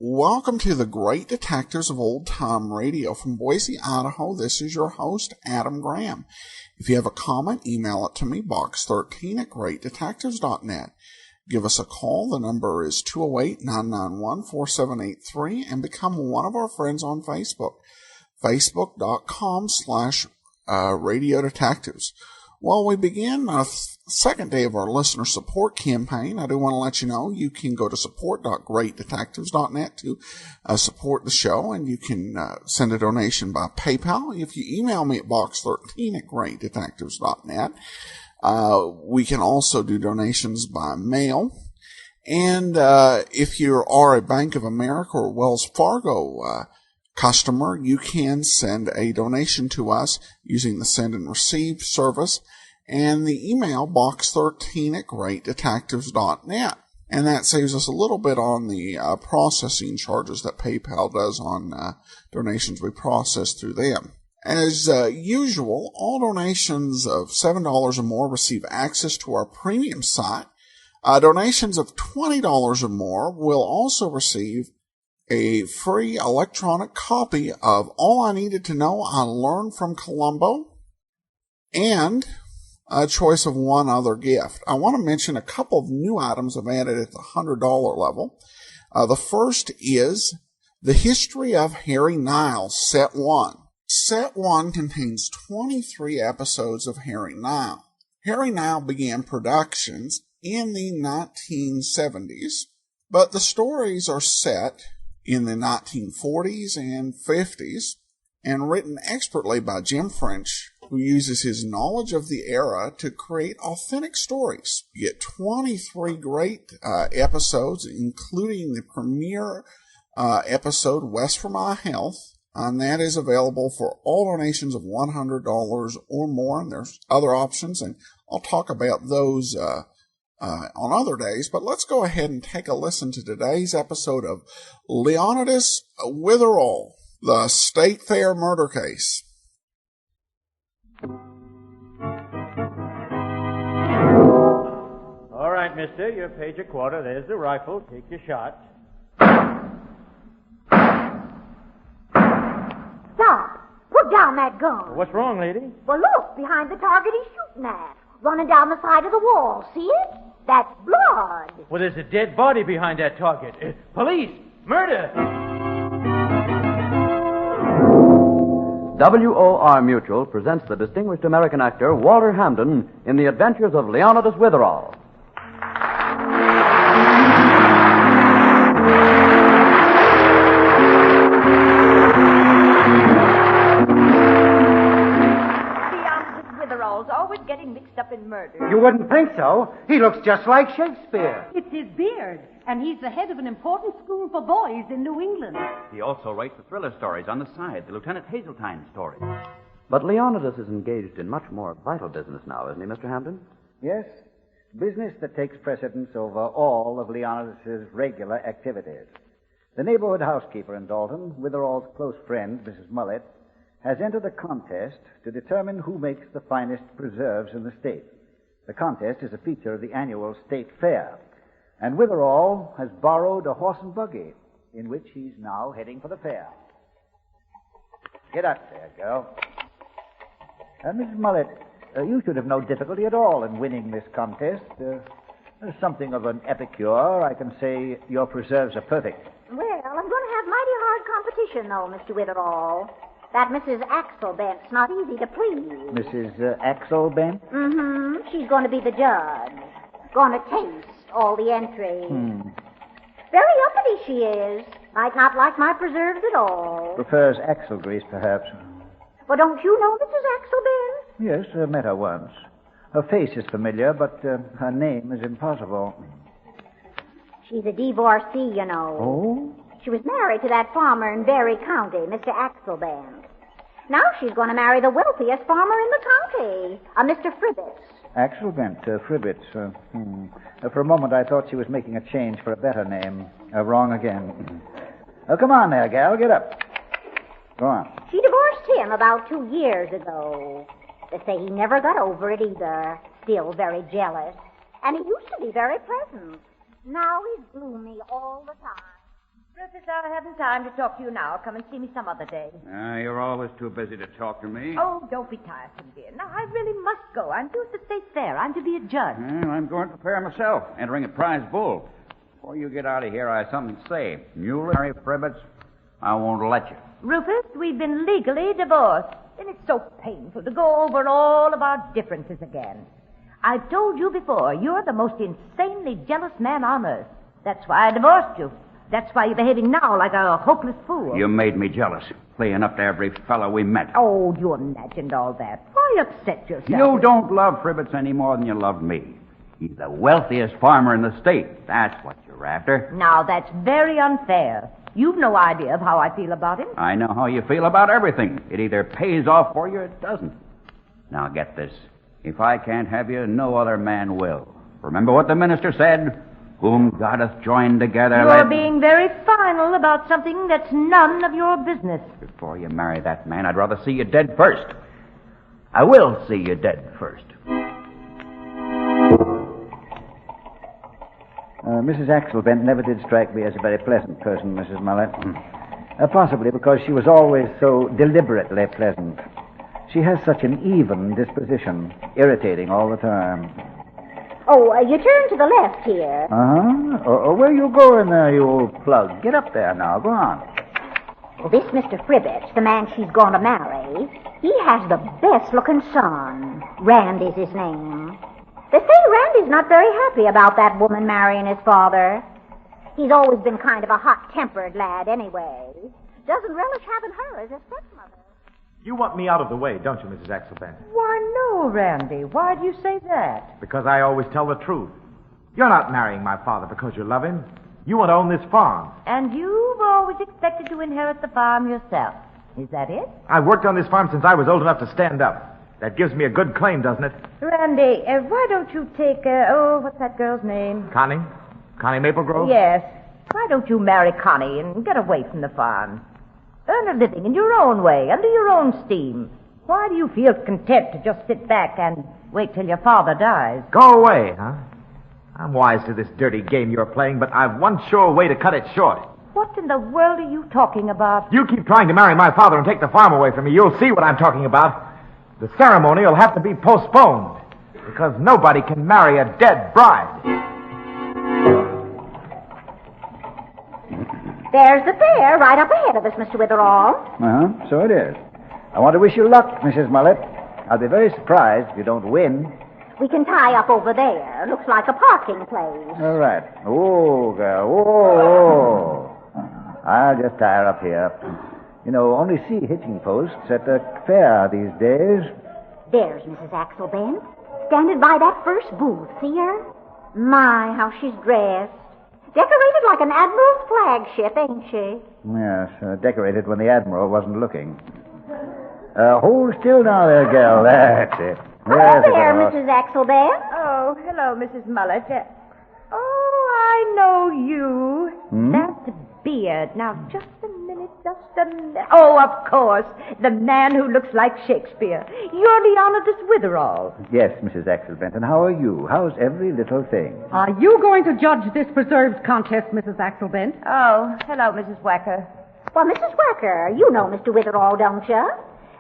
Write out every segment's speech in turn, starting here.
Welcome to the Great Detectives of Old Time Radio. From Boise, Idaho, this is your host, Adam Graham. If you have a comment, email it to me, box13@greatdetectives.net. Give us a call. The number is 208-991-4783, and become one of our friends on Facebook, facebook.com/Radio Detectives. Well, we begin the second day of our listener support campaign. I do want to let you know you can go to support.greatdetectives.net to support the show, and you can send a donation by PayPal. If you email me at box13@greatdetectives.net, we can also do donations by mail. And if you are a Bank of America or Wells Fargo customer, you can send a donation to us using the send and receive service and the email box13@greatdetectives.net. And that saves us a little bit on the processing charges that PayPal does on donations we process through them. As usual, all donations of $7 or more receive access to our premium site. Donations of $20 or more will also receive a free electronic copy of All I Needed to Know I Learned from Columbo, and a choice of one other gift. I want to mention a couple of new items I've added at the $100 level. The first is The History of Harry Nile, Set 1. Set 1 contains 23 episodes of Harry Nile. Harry Nile began productions in the 1970s, but the stories are set in the 1940s and 50s, and written expertly by Jim French, who uses his knowledge of the era to create authentic stories. You get 23 great episodes, including the premiere episode, West for My Health, and that is available for all donations of $100 or more, and there's other options, and I'll talk about those on other days, but let's go ahead and take a listen to today's episode of Leonidas Witherall, the State Fair murder case. All right, mister, you're paid your quarter. There's the rifle. Take your shot. Stop! Put down that gun. What's wrong, lady? Well, look, behind the target he's shooting at. Running down the side of the wall. See it? That's blood. Well, there's a dead body behind that target. Police! Murder! WOR Mutual presents the distinguished American actor Walter Hamden in The Adventures of Leonidas Witherall. Always getting mixed up in murder. You wouldn't think so. He looks just like Shakespeare. It's his beard, and he's the head of an important school for boys in New England. He also writes the thriller stories on the side, the Lieutenant Hazeltine stories. But Leonidas is engaged in much more vital business now, isn't he, Mr. Hamden? Yes, business that takes precedence over all of Leonidas's regular activities. The neighborhood housekeeper in Dalton, Witherall's close friend, Mrs. Mullet, has entered a contest to determine who makes the finest preserves in the state. The contest is a feature of the annual state fair, and Witherall has borrowed a horse and buggy in which he's now heading for the fair. Get up there, girl. Mrs. Mullet, you should have no difficulty at all in winning this contest. As something of an epicure, I can say your preserves are perfect. Well, I'm going to have mighty hard competition, though, Mr. Witherall. That Mrs. Axelbent's not easy to please. Mrs. Axelbent? Mm-hmm. She's going to be the judge. Going to taste all the entries. Very uppity she is. Might not like my preserves at all. Prefers axle grease, perhaps. Well, don't you know Mrs. Axelbent? Yes, met her once. Her face is familiar, but her name is impossible. She's a divorcee, you know. Oh? She was married to that farmer in Berry County, Mr. Axelband. Now she's going to marry the wealthiest farmer in the county, a Mr. Fribbits. Axelbent, Fribbits. For a moment, I thought she was making a change for a better name. Wrong again. Come on there, gal. Get up. Go on. She divorced him about 2 years ago. They say he never got over it either. Still very jealous. And he used to be very pleasant. Now he's gloomy all the time. Rufus, I haven't time to talk to you now. Come and see me some other day. You're always too busy to talk to me. Oh, don't be tiresome, dear. Now, I really must go. I'm due at the state fair. I'm to be a judge. Well, I'm going to prepare myself, entering a prize bull. Before you get out of here, I have something to say. Mullet, Mary Fribbits, I won't let you. Rufus, we've been legally divorced. And it's so painful to go over all of our differences again. I've told you before, you're the most insanely jealous man on earth. That's why I divorced you. That's why you're behaving now like a hopeless fool. You made me jealous, playing up to every fellow we met. Oh, you imagined all that. Why upset yourself? You don't love Fribbits any more than you love me. He's the wealthiest farmer in the state. That's what you're after. Now, that's very unfair. You've no idea of how I feel about him. I know how you feel about everything. It either pays off for you or it doesn't. Now, get this. If I can't have you, no other man will. Remember what the minister said? Whom God hath joined together, You're being very final about something that's none of your business. Before you marry that man, I'd rather see you dead first. I will see you dead first. Mrs. Axelbent never did strike me as a very pleasant person, Mrs. Mullet. Possibly because she was always so deliberately pleasant. She has such an even disposition, irritating all the time. Oh, you turn to the left here. Uh-huh. Where you going there, you old plug? Get up there now. Go on. Well, this Mr. Fribbits, the man she's going to marry, he has the best-looking son. Randy's his name. They say Randy's not very happy about that woman marrying his father. He's always been kind of a hot-tempered lad anyway. Doesn't relish having her as a stepmother. You want me out of the way, don't you, Mrs. Axelbent? Why, no, Randy. Why do you say that? Because I always tell the truth. You're not marrying my father because you love him. You want to own this farm. And you've always expected to inherit the farm yourself. Is that it? I've worked on this farm since I was old enough to stand up. That gives me a good claim, doesn't it? Randy, why don't you take, what's that girl's name? Connie? Connie Maplegrove? Yes. Why don't you marry Connie and get away from the farm? Earn a living in your own way, under your own steam. Why do you feel content to just sit back and wait till your father dies? Go away, huh? I'm wise to this dirty game you're playing, but I've one sure way to cut it short. What in the world are you talking about? You keep trying to marry my father and take the farm away from me, you'll see what I'm talking about. The ceremony will have to be postponed, because nobody can marry a dead bride. There's the fair right up ahead of us, Mr. Witherall. So it is. I want to wish you luck, Mrs. Mullet. I'll be very surprised if you don't win. We can tie up over there. Looks like a parking place. All right. Oh, girl. I'll just tie her up here. You know, only see hitching posts at the fair these days. There's Mrs. Axelbent, standing by that first booth. See her? My, how she's dressed. Decorated like an admiral's flagship, ain't she? Yes, decorated when the admiral wasn't looking. Hold still now there, girl. That's it. Hello there, Mrs. Axelbent. Oh, hello, Mrs. Mullet. I know you. That beard. Now, just a minute, Oh, of course. The man who looks like Shakespeare. You're Leonidas Witherall. Yes, Mrs. Axelbent. And how are you? How's every little thing? Are you going to judge this preserves contest, Mrs. Axelbent? Oh, hello, Mrs. Wacker. Well, Mrs. Wacker, you know Mr. Witherall, don't you?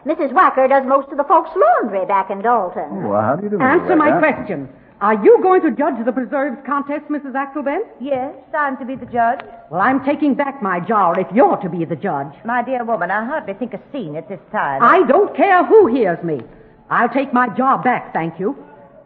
Mrs. Wacker does most of the folks' laundry back in Dalton. Well, how do you do? Answer my question. Are you going to judge the preserves contest, Mrs. Axelbent? Yes, I'm to be the judge. Well, I'm taking back my jar if you're to be the judge. My dear woman, I hardly think a scene at this time. I don't care who hears me. I'll take my jar back, thank you.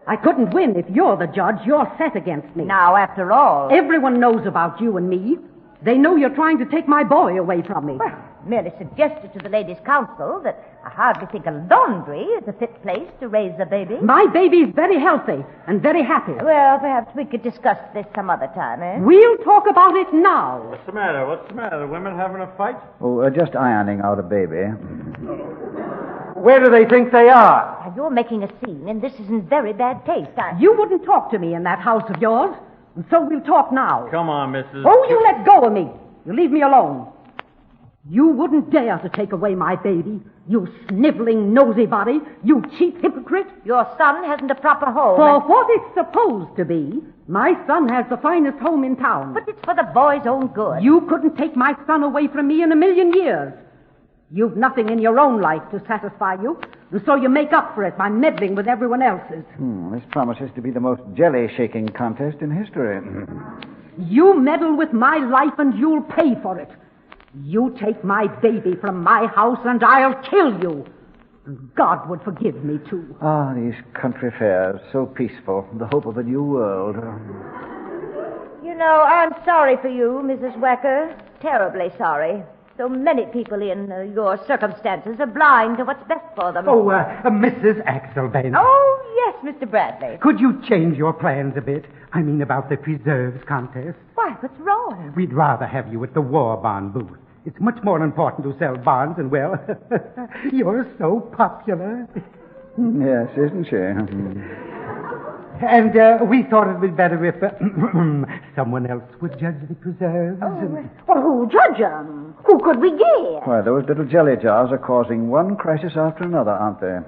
I couldn't win if you're the judge. You're set against me. Now, after all... Everyone knows about you and me. They know you're trying to take my boy away from me. Well, merely suggested to the ladies' council that I hardly think a laundry is a fit place to raise a baby. My baby's very healthy and very happy. Well, perhaps we could discuss this some other time, eh? We'll talk about it now. What's the matter? What's the matter? The women having a fight? Oh, just ironing out a baby. Where do they think they are? Now, you're making a scene, and this is in very bad taste. You wouldn't talk to me in that house of yours, and so we'll talk now. Come on, Mrs. Oh, you let go of me. You leave me alone. You wouldn't dare to take away my baby, you sniveling, nosy body, you cheap hypocrite. Your son hasn't a proper home. For what it's supposed to be, my son has the finest home in town. But it's for the boy's own good. You couldn't take my son away from me in a million years. You've nothing in your own life to satisfy you, and so you make up for it by meddling with everyone else's. This promises to be the most jelly-shaking contest in history. You meddle with my life, and you'll pay for it. You take my baby from my house, and I'll kill you. And God would forgive me, too. Ah, these country fairs, so peaceful, the hope of a new world. You know, I'm sorry for you, Mrs. Wecker. Terribly sorry. So many people in your circumstances are blind to what's best for them. Oh, Mrs. Axelbane. Oh, yes, Mr. Bradley. Could you change your plans a bit? I mean about the preserves contest. Why, what's wrong? We'd rather have you at the war bond booth. It's much more important to sell bonds, and, well, you're so popular. Yes, isn't she? And we thought it would be better if someone else would judge the preserves. Well, who'll judge them? Who could we get? Why, those little jelly jars are causing one crisis after another, aren't they?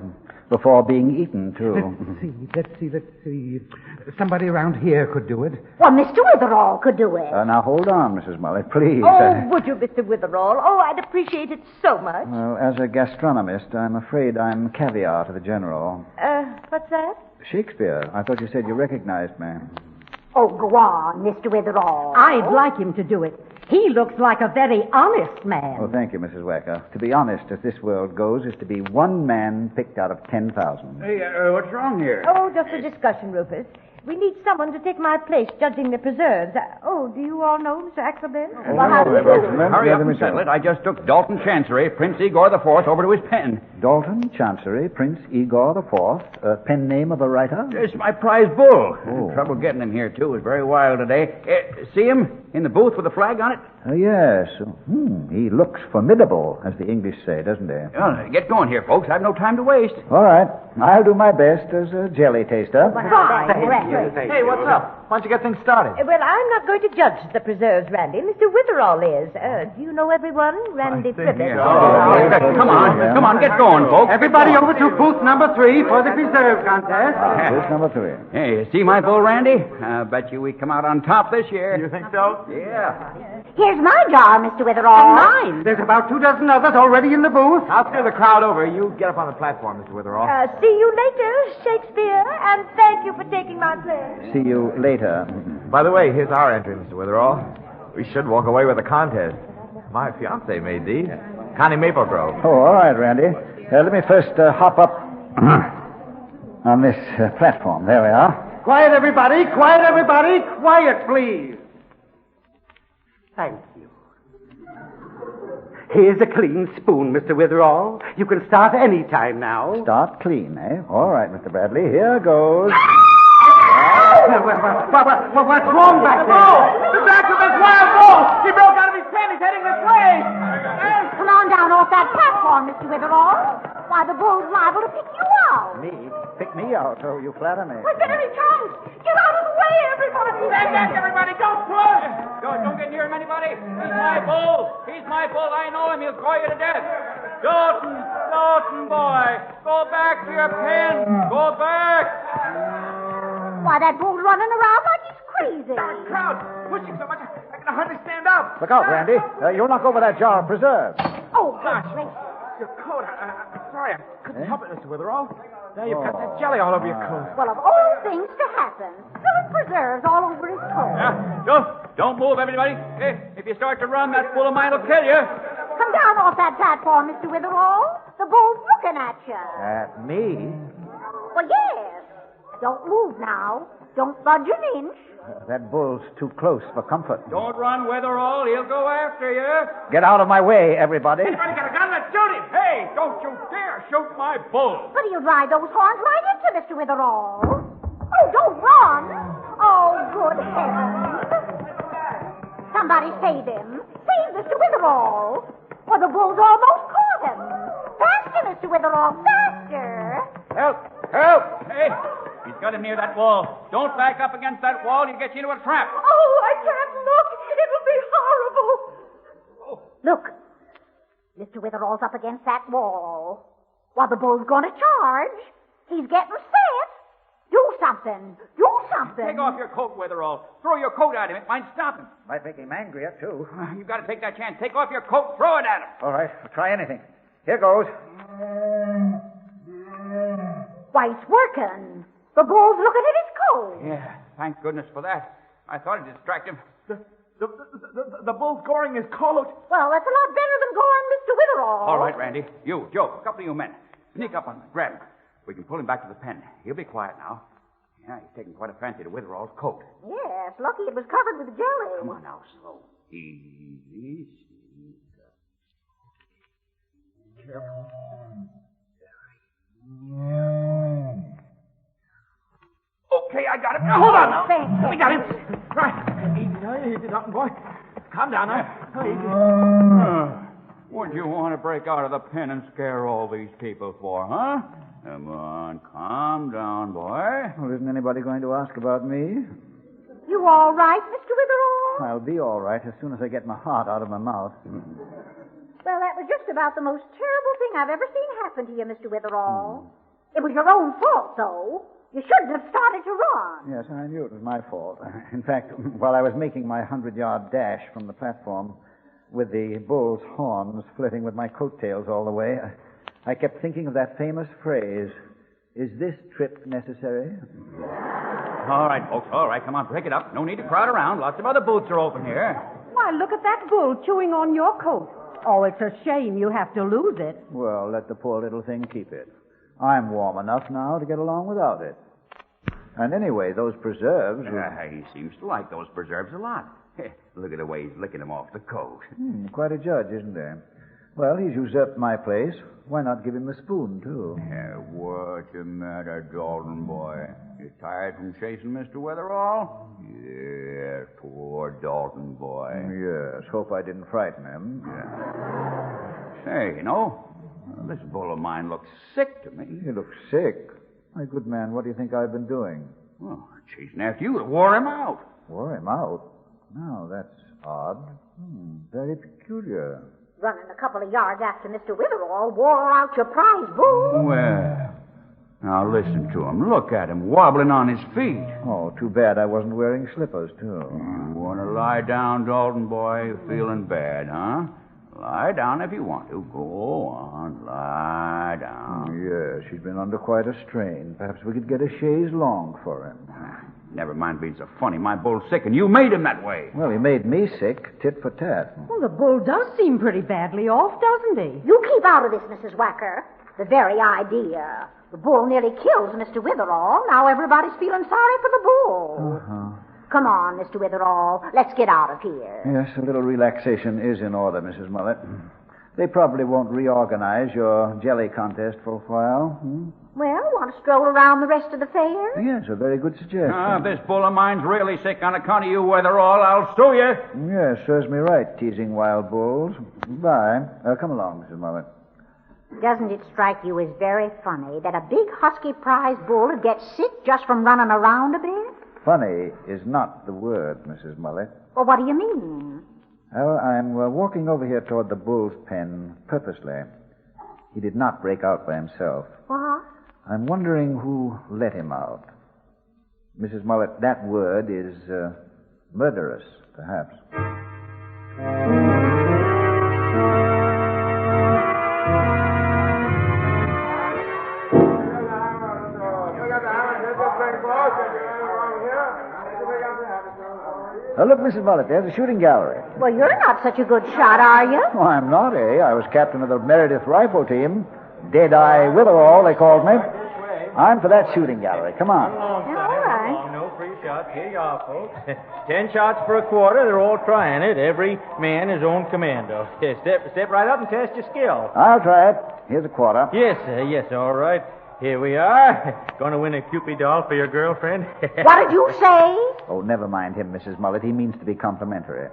Before being eaten, too. Let's see. Somebody around here could do it. Well, Mr. Witherall could do it. Now, hold on, Mrs. Mullet, please. Oh, would you, Mr. Witherall? Oh, I'd appreciate it so much. Well, as a gastronomist, I'm afraid I'm caviar to the general. What's that? Shakespeare. I thought you said you recognized me. Oh, go on, Mr. Witherall. I'd like him to do it. He looks like a very honest man. Oh, thank you, Mrs. Wecker. To be honest, as this world goes, is to be one man picked out of 10,000. Hey, what's wrong here? Oh, just a discussion, Rufus. We need someone to take my place judging the preserves. Do you all know Mr. Axelbane? Hurry up and settle it. I just took Dalton Chancery, Prince Igor IV, over to his pen. Dalton Chancery, Prince Igor IV, pen name of a writer? It's my prize bull. Trouble getting him here, too. It's very wild today. See him in the booth with the flag on it? Yes. He looks formidable, as the English say, doesn't he? Well, get going here, folks. I've no time to waste. All right. I'll do my best as a jelly taster. Hey, what's up? Why don't you get things started? Well, I'm not going to judge the preserves, Randy. Mr. Witherall is. Do you know everyone? Randy Privet. Come on, get going, folks. Everybody over to booth number 3 for the preserve contest. Booth number 3. Hey, see my bull, Randy? I bet you we come out on top this year. You think so? Yeah. Here's my jar, Mr. Witherall. Mine. There's about 2 dozen others already in the booth. I'll steer the crowd over. You get up on the platform, Mr. Witherall. See you later, Shakespeare, and thank you for taking my place. See you later. By the way, here's our entry, Mr. Witherall. We should walk away with the contest. My fiancée made these. Connie Maplegrove. Oh, all right, Randy. Let me first hop up on this platform. There we are. Quiet, everybody. Quiet, everybody. Quiet, please. Thank you. Here's a clean spoon, Mr. Witherall. You can start any time now. Start clean, eh? All right, Mr. Bradley. Here goes. What's wrong back there? The back of his wild bull! He broke out of his pen. He's heading this way. Come on down off that platform, Mr. Witherall. Why, the bull's liable to pick you out. Me? Pick me out. Oh, you flatter me. Well, there he comes. Get out of the way, everybody. Stand back, everybody. Don't push. Don't get near him, anybody. He's my bull. He's my bull. I know him. He'll claw you to death. Dalton, boy. Go back to your pen. Go back. Why, that bull's running around like he's crazy. Crowd pushing so much, I can hardly stand up. Look out, Randy. You'll knock over that jar of preserves. Oh, Gosh, your coat. I'm sorry. I couldn't help it, Mr. Witherall. Now you've got that jelly all over your coat. well, of all things to happen, spilling preserves all over his coat. Don't move, everybody. Hey, if you start to run, that bull of mine will kill you. Come down off that platform, Mr. Witherall. The bull's looking at you. At me? Well, yes. Don't move now. Don't budge an inch. That bull's too close for comfort. Don't run, Witherall. He'll go after you. Get out of my way, everybody. Everybody got a gun. Let's shoot him. Hey, don't you dare shoot my bull. But he'll drive those horns right into Mr. Witherall. Oh, don't run. Oh, good heavens. Somebody save him. Save Mr. Witherall. Well, the bull's almost caught him. Faster, Mr. Witherall, faster. Help! Help! Hey, he's got him near that wall. Don't back up against that wall. He'll get you into a trap. Oh, I can't look. It'll be horrible. Look. Mr. Witherall's up against that wall. While the bull's going to charge. He's getting set. Do something. Do something. Take off your coat, Witherall. Throw your coat at him. It might stop him. Might make him angrier, too. You've got to take that chance. Take off your coat. Throw it at him. All right, I'll try anything. Here goes. Why, it's working. The bull's looking at his coat. Yeah, thank goodness for that. I thought it'd distract him. The bull's goring his coat. Well, that's a lot better than going Mr. Witherall. All right, Randy. You, Joe, a couple of you men. Sneak up on him. Grab him. We can pull him back to the pen. He'll be quiet now. Yeah, he's taking quite a fancy to Witherall's coat. Yes, lucky it was covered with jelly. Come on now, slow. Easy. Careful. Okay, I got him. Now, hold on now. We got him. Right. Easy now. Easy, Dalton boy. Calm down now. Easy. What'd you want to break out of the pen and scare all these people for, huh? Come on, calm down, boy. Well, isn't anybody going to ask about me? You all right, Mr. Witherall? I'll be all right as soon as I get my heart out of my mouth. Well, that was just about the most terrible thing I've ever seen happen to you, Mr. Witherall. It was your own fault, though. You shouldn't have started to run. Yes, I knew it was my fault. In fact, while I was making my 100-yard dash from the platform with the bull's horns flirting with my coattails all the way, I kept thinking of that famous phrase, "Is this trip necessary?" All right, folks, all right. Come on, break it up. No need to crowd around. Lots of other booths are open here. Why, look at that bull chewing on your coat. Oh, it's a shame you have to lose it. Well, let the poor little thing keep it. I'm warm enough now to get along without it. And anyway, those preserves... He seems to like those preserves a lot. Look at the way he's licking them off the coat. Quite a judge, isn't he? Well, he's usurped my place. Why not give him the spoon, too? What's the matter, Dalton boy? You tired from chasing Mr. Witherall? Yes, poor Dalton boy. Yes, hope I didn't frighten him. Say, this bull of mine looks sick to me. He looks sick? My good man, what do you think I've been doing? Well, chasing after you to wore him out. Wore him out? Now, that's odd. Very peculiar. Running a couple of yards after Mr. Witherall wore out your prize bull. Well, now listen to him. Look at him wobbling on his feet. Oh, too bad I wasn't wearing slippers, too. You want to lie down, Dalton boy? You're feeling bad, huh? Lie down if you want to. Go on, lie down. Yes, he's been under quite a strain. Perhaps we could get a chaise longue for him. Never mind being so funny. My bull's sick, and you made him that way. Well, he made me sick, tit for tat. Well, the bull does seem pretty badly off, doesn't he? You keep out of this, Mrs. Whacker. The very idea. The bull nearly kills Mr. Witherall. Now everybody's feeling sorry for the bull. Come on, Mr. Witherall. Let's get out of here. Yes, a little relaxation is in order, Mrs. Mullet. They probably won't reorganize your jelly contest for a while. Well, want to stroll around the rest of the fair? Yes, a very good suggestion. If this bull of mine's really sick on account of you, Witherall, I'll sue you. Yes, serves me right, teasing wild bulls. Bye. Come along, Mrs. Mullet. Doesn't it strike you as very funny that a big husky prize bull would get sick just from running around a bit? Funny is not the word, Mrs. Mullet. Well, what do you mean? Well, I'm walking over here toward the bull's pen purposely. He did not break out by himself. What? I'm wondering who let him out. Mrs. Mullet, that word is murderous, perhaps. Look, Mrs. Mullet, there's a shooting gallery. Well, you're not such a good shot, are you? Oh, I'm not, eh? I was captain of the Meredith rifle team. Dead-Eye Witherall, they called me. I'm for that shooting gallery. Come on. All right. shots. Here you are, folks. 10 shots for a quarter. They're all trying it. Every man his own commando. Step right up and test your skill. I'll try it. Here's a quarter. Yes, yes, all right. Here we are. Going to win a Cupid doll for your girlfriend. What did you say? Oh, never mind him, Mrs. Mullet. He means to be complimentary.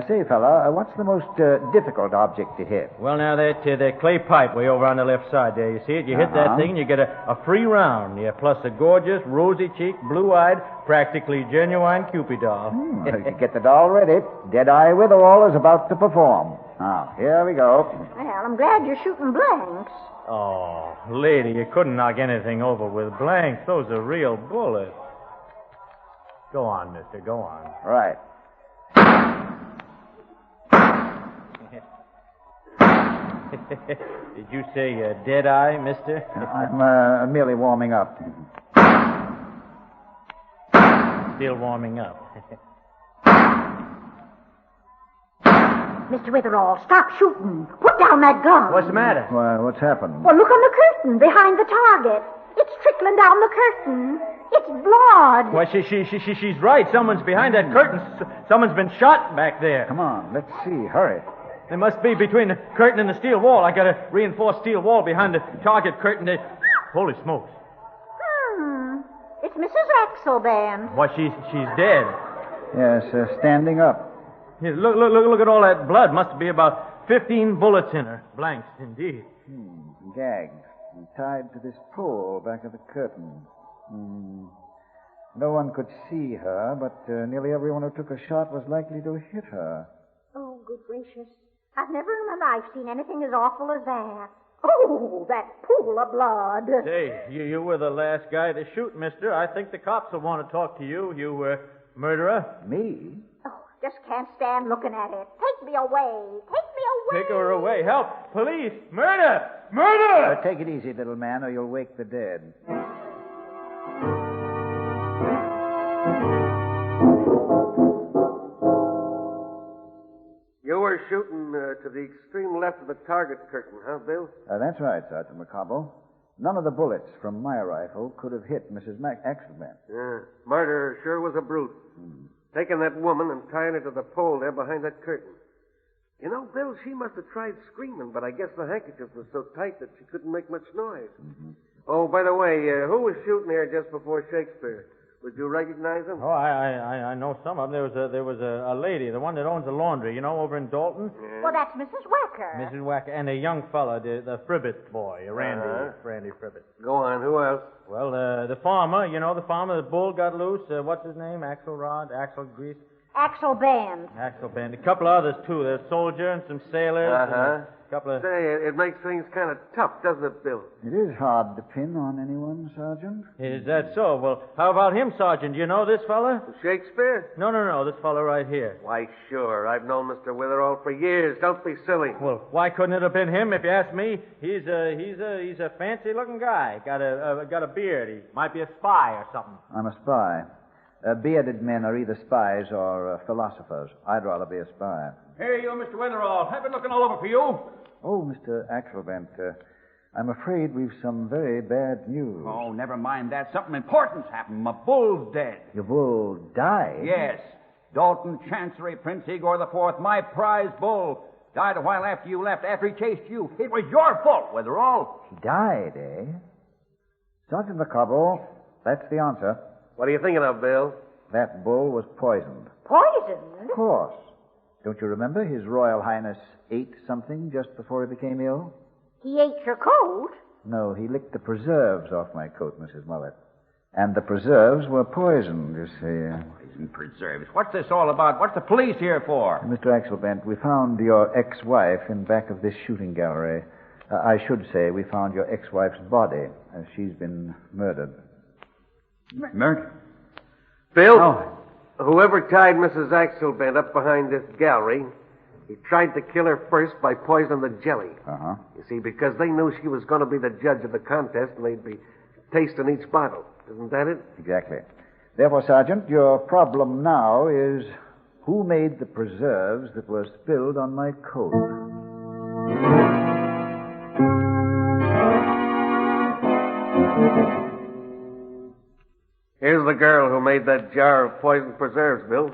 Say, fella, what's the most difficult object to hit? Well, now, that clay pipe way over on the left side there. You see it? You hit that thing and you get a free round. Yeah, plus a gorgeous, rosy-cheeked, blue-eyed, practically genuine Cupid doll. Get the doll ready. Deadeye Witherall is about to perform. Now, here we go. Well, I'm glad you're shooting blanks. Oh, lady, you couldn't knock anything over with blanks. Those are real bullets. Go on, mister, go on. Right. Did you say dead eye, mister? I'm merely warming up. Still warming up. Mr. Witherall, stop shooting. Put down that gun. What's the matter? Why, what's happened? Well, look on the curtain behind the target. It's trickling down the curtain. It's blood. Why, she's right. Someone's behind that curtain. Someone's been shot back there. Come on, let's see. Hurry. They must be between the curtain and the steel wall. I got a reinforced steel wall behind the target curtain. Holy smokes. It's Mrs. Axelband. Why, she's dead. Yes, standing up. Here, look at all that blood. Must be about 15 bullets in her. Blanks, indeed. Gagged and tied to this pole back of the curtain. No one could see her, but nearly everyone who took a shot was likely to hit her. Oh, good gracious. I've never in my life seen anything as awful as that. Oh, that pool of blood. Say, you were the last guy to shoot, mister. I think the cops will want to talk to you, you murderer. Me? Oh, just can't stand looking at it. Take me away. Take me away. Take her away. Help. Police. Murder. Murder. Take it easy, little man, or you'll wake the dead. You were shooting to the extreme left of the target curtain, huh, Bill? That's right, Sergeant McCobble. None of the bullets from my rifle could have hit Mrs. Axelband. Yeah. Murderer sure was a brute. Taking that woman and tying her to the pole there behind that curtain. You know, Bill, she must have tried screaming, but I guess the handkerchief was so tight that she couldn't make much noise. Oh, by the way, who was shooting here just before Shakespeare? Would you recognize him? Oh, I know some of them. There was a lady, the one that owns the laundry, you know, over in Dalton. Yeah. Well, that's Mrs. Wacker. Mrs. Wacker, and a young fella, the Fribbit boy, Randy Fribbit. Go on, who else? Well, the farmer, you know, the farmer, the bull got loose. What's his name? Axel Grease? Axelband. Axelband. A couple others, too. There's a soldier and some sailors. Uh-huh. A couple of... Say, it makes things kind of tough, doesn't it, Bill? It is hard to pin on anyone, Sergeant. Is that so? Well, how about him, Sergeant? Do you know this fella? Shakespeare? No. This fella right here. Why, sure. I've known Mr. Witherall for years. Don't be silly. Well, why couldn't it have been him? If you ask me, he's a fancy-looking guy. Got a beard. He might be a spy or something. I'm a spy. Bearded men are either spies or philosophers. I'd rather be a spy. Here you, Mr. Witherall. I've been looking all over for you. Oh, Mr. Axelband, I'm afraid we've some very bad news. Oh, never mind that. Something important's happened. My bull's dead. Your bull died? Yes. Dalton Chancery, Prince Igor IV, my prize bull, died a while after you left, after he chased you. It was your fault, Witherall. He died, eh? Sergeant McCobble, that's the answer. What are you thinking of, Bill? That bull was poisoned. Poisoned? Of course. Don't you remember His Royal Highness ate something just before he became ill? He ate your coat? No, he licked the preserves off my coat, Mrs. Mullet. And the preserves were poisoned, you see. Poison preserves. What's this all about? What's the police here for? Mr. Axelband, we found your ex-wife in back of this shooting gallery. I should say we found your ex-wife's body. She's been murdered. Murder? Bill, whoever tied Mrs. Axelband up behind this gallery, he tried to kill her first by poisoning the jelly. Uh-huh. You see, because they knew she was going to be the judge of the contest, and they'd be tasting each bottle. Isn't that it? Exactly. Therefore, Sergeant, your problem now is who made the preserves that were spilled on my coat? Here's the girl who made that jar of poisoned preserves, Bill.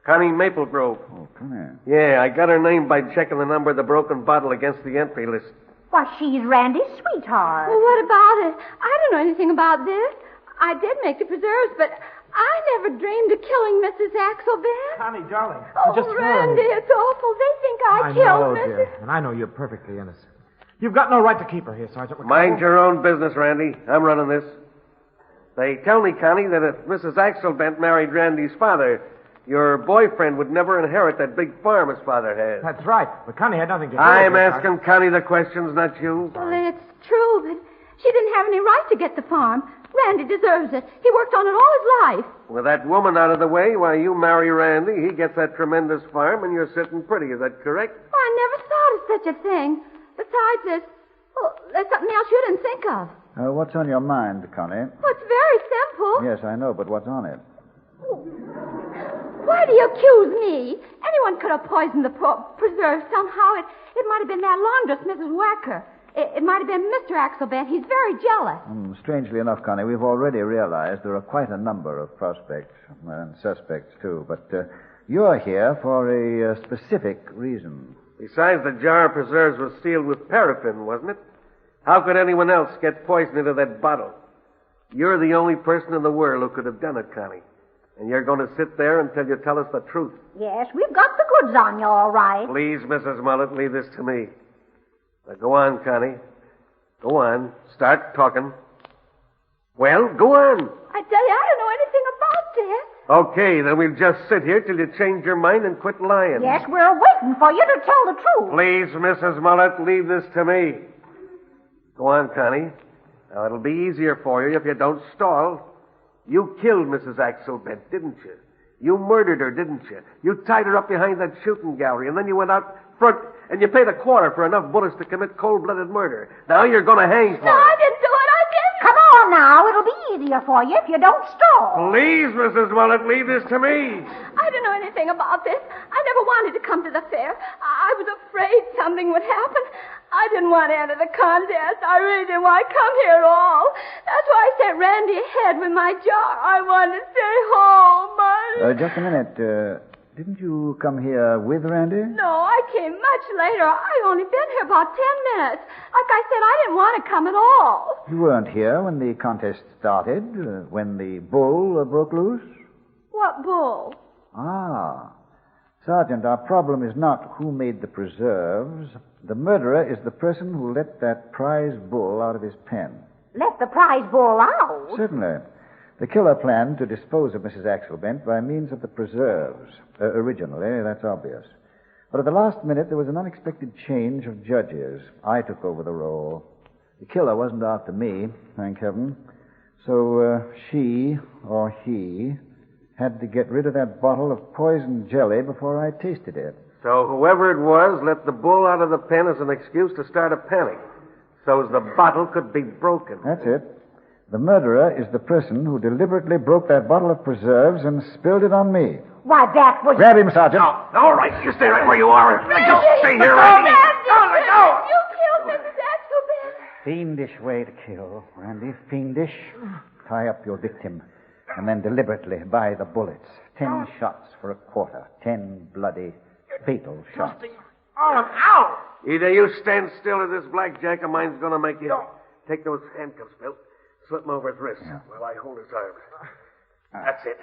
Connie Maplegrove. Oh, come here. Yeah, I got her name by checking the number of the broken bottle against the entry list. Why, she's Randy's sweetheart. Well, what about it? I don't know anything about this. I did make the preserves, but I never dreamed of killing Mrs. Axelband. Connie, darling. Oh, just Randy, it's awful. They think I killed know, Mrs. dear. And I know you're perfectly innocent. You've got no right to keep her here, Sergeant. Mind your own business, Randy. I'm running this. They tell me, Connie, that if Mrs. Axelbent married Randy's father, your boyfriend would never inherit that big farm his father has. That's right. But Connie had nothing to do I'm with it. asking Connie the questions, not you. Well, it's true, but she didn't have any right to get the farm. Randy deserves it. He worked on it all his life. With that woman out of the way, while you marry Randy, he gets that tremendous farm, and you're sitting pretty. Is that correct? Oh, I never thought of such a thing. Besides, there's something else you didn't think of. What's on your mind, Connie? Well, it's very simple. Yes, I know, but what's on it? Why do you accuse me? Anyone could have poisoned the preserves somehow. It might have been that laundress, Mrs. Wacker. It might have been Mr. Axelbent. He's very jealous. Strangely enough, Connie, we've already realized there are quite a number of prospects, and suspects, too. But you're here for a specific reason. Besides, the jar of preserves was sealed with paraffin, wasn't it? How could anyone else get poison into that bottle? You're the only person in the world who could have done it, Connie. And you're going to sit there until you tell us the truth. Yes, we've got the goods on you, all right. Please, Mrs. Mullet, leave this to me. Now, go on, Connie. Go on. Start talking. Well, go on. I tell you, I don't know anything about this. Okay, then we'll just sit here till you change your mind and quit lying. Yes, we're waiting for you to tell the truth. Please, Mrs. Mullet, leave this to me. Go on, Connie. Now, it'll be easier for you if you don't stall. You killed Mrs. Axelbent, didn't you? You murdered her, didn't you? You tied her up behind that shooting gallery, and then you went out front and you paid a quarter for enough bullets to commit cold-blooded murder. Now you're going to hang for No, it. I didn't do it. I didn't. Come on now. It'll be easier for you if you don't stall. Please, Mrs. Mullet, leave this to me. I don't know anything about this. I never wanted to come to the fair. I was afraid something would happen. I didn't want to enter the contest. I really didn't want to come here at all. That's why I sent Randy ahead with my jar. I wanted to stay home. Just a minute. Didn't you come here with Randy? No, I came much later. I only been here about 10 minutes. Like I said, I didn't want to come at all. You weren't here when the contest started, when the bull broke loose? What bull? Ah. Sergeant, our problem is not who made the preserves. The murderer is the person who let that prize bull out of his pen. Let the prize bull out? Certainly. The killer planned to dispose of Mrs. Axelbent by means of the preserves. Originally, that's obvious. But at the last minute, there was an unexpected change of judges. I took over the role. The killer wasn't after me, thank heaven. So she, or he, had to get rid of that bottle of poison jelly before I tasted it. So whoever it was let the bull out of the pen as an excuse to start a panic, so as the bottle could be broken. That's it. The murderer is the person who deliberately broke that bottle of preserves and spilled it on me. Why, that was... Grab him, Sergeant. No, all right, you stay right where you are. Don't stay here, Randy. Randy, you killed Mrs. Axelbent. Fiendish way to kill, Randy. Fiendish. Tie up your victim, and then deliberately buy the bullets. 10 shots for a quarter. 10 bloody, fatal shots. Ow! Either you stand still or this blackjack of mine's going to make you... Take those handcuffs, Bill. Slip him over his wrists while I hold his arms. That's it.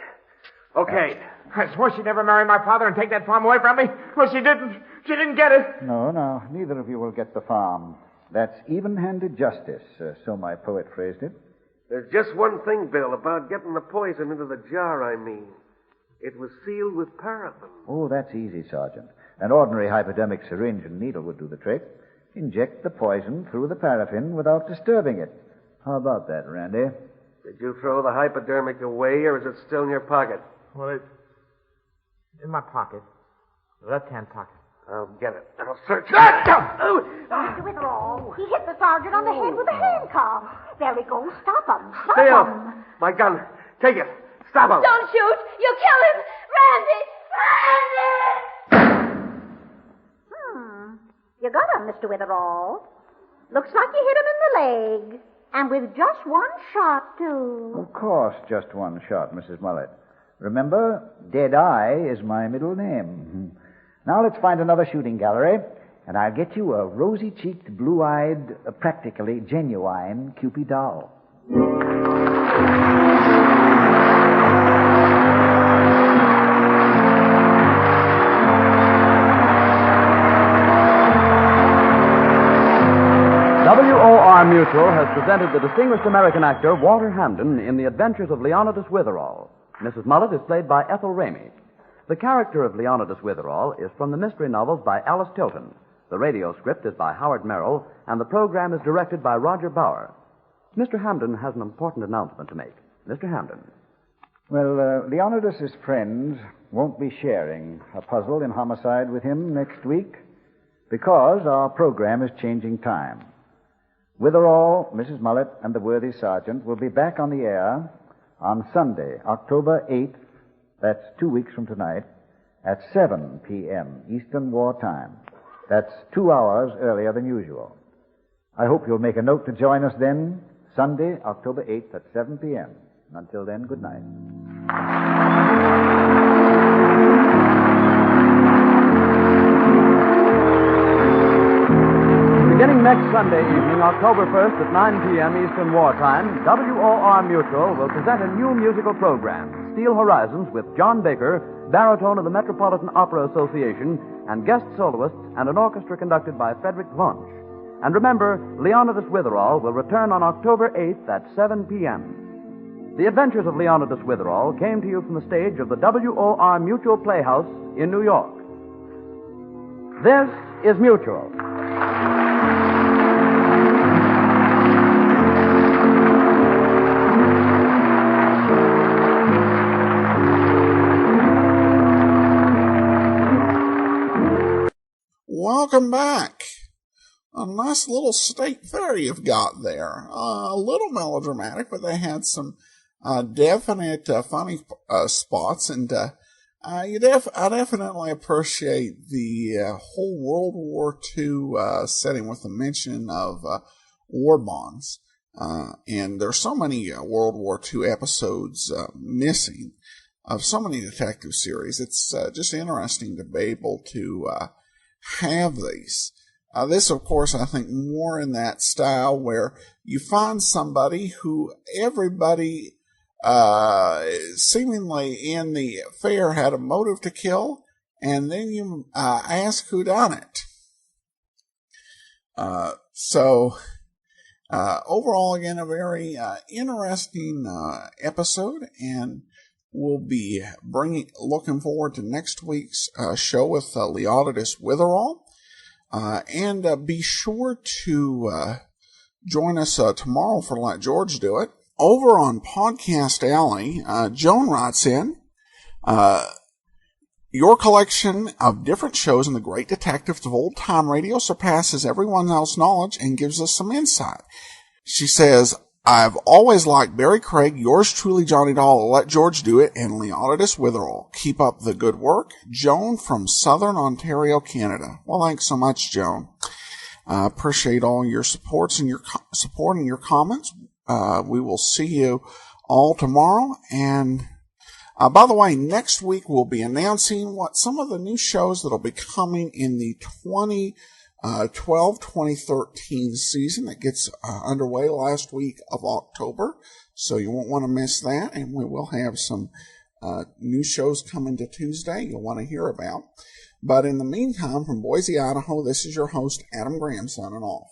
Okay. I swore she'd never marry my father and take that farm away from me. Well, she didn't. She didn't get it. No, neither of you will get the farm. That's even-handed justice, so my poet phrased it. There's just one thing, Bill, about getting the poison into the jar, I mean. It was sealed with paraffin. Oh, that's easy, Sergeant. An ordinary hypodermic syringe and needle would do the trick. Inject the poison through the paraffin without disturbing it. How about that, Randy? Did you throw the hypodermic away, or is it still in your pocket? Well, it's in my pocket. The left-hand pocket. I'll get it. I'll search it. Mr. Witherall, he hit the sergeant on the head with a handcuff. There he goes. Stop him. Stop him. My gun. Take it. Stop him. Don't shoot. You'll kill him. Randy! You got him, Mr. Witherall. Looks like you hit him in the leg. And with just one shot, too. Of course, just one shot, Mrs. Mullet. Remember, Deadeye is my middle name. Now let's find another shooting gallery, and I'll get you a rosy-cheeked, blue-eyed, practically genuine Cupid doll. WOR Mutual has presented the distinguished American actor Walter Hamden in The Adventures of Leonidas Witherall. Mrs. Mullet is played by Ethel Ramey. The character of Leonidas Witherall is from the mystery novels by Alice Tilton. The radio script is by Howard Merrill, and the program is directed by Roger Bauer. Mr. Hamden has an important announcement to make. Mr. Hamden. Well, Leonidas's friends won't be sharing a puzzle in homicide with him next week because our program is changing time. Witherall, Mrs. Mullet, and the worthy sergeant will be back on the air on Sunday, October 8th, that's 2 weeks from tonight, at 7 p.m. Eastern War Time. That's 2 hours earlier than usual. I hope you'll make a note to join us then, Sunday, October 8th at 7 p.m. And until then, good night. Beginning next Sunday evening, October 1st at 9 p.m. Eastern Wartime, WOR Mutual will present a new musical program, Steel Horizons, with John Baker, baritone of the Metropolitan Opera Association, and guest soloists and an orchestra conducted by Frederick Wunsch. And remember, Leonidas Witherall will return on October 8th at 7 p.m. The Adventures of Leonidas Witherall came to you from the stage of the WOR Mutual Playhouse in New York. This is Mutual. Welcome back. A nice little state fair you've got there. A little melodramatic, but they had some definite funny spots, and I definitely appreciate the whole World War II setting with the mention of war bonds. And there's so many World War II episodes missing of so many detective series. It's just interesting to be able to have these. This, of course, I think more in that style where you find somebody who everybody seemingly in the fair had a motive to kill, and then you ask who done it. Overall, again, a very interesting episode, and we'll be looking forward to next week's show with Leonidas Witherall. And be sure to join us tomorrow for Let George Do It. Over on Podcast Alley, Joan writes in, your collection of different shows in the great detectives of old-time radio surpasses everyone else's knowledge and gives us some insight. She says, I've always liked Barry Craig, yours truly, Johnny Doll, Let George Do It, and Leonidas Witherall. Keep up the good work. Joan from Southern Ontario, Canada. Well, thanks so much, Joan. I appreciate all your support and your comments. We will see you all tomorrow. And by the way, next week we'll be announcing some of the new shows that'll be coming in the 2013 season that gets underway last week of October, so you won't want to miss that, and we will have some new shows coming to Tuesday you'll want to hear about. But in the meantime, from Boise, Idaho, this is your host, Adam Graham, signing off.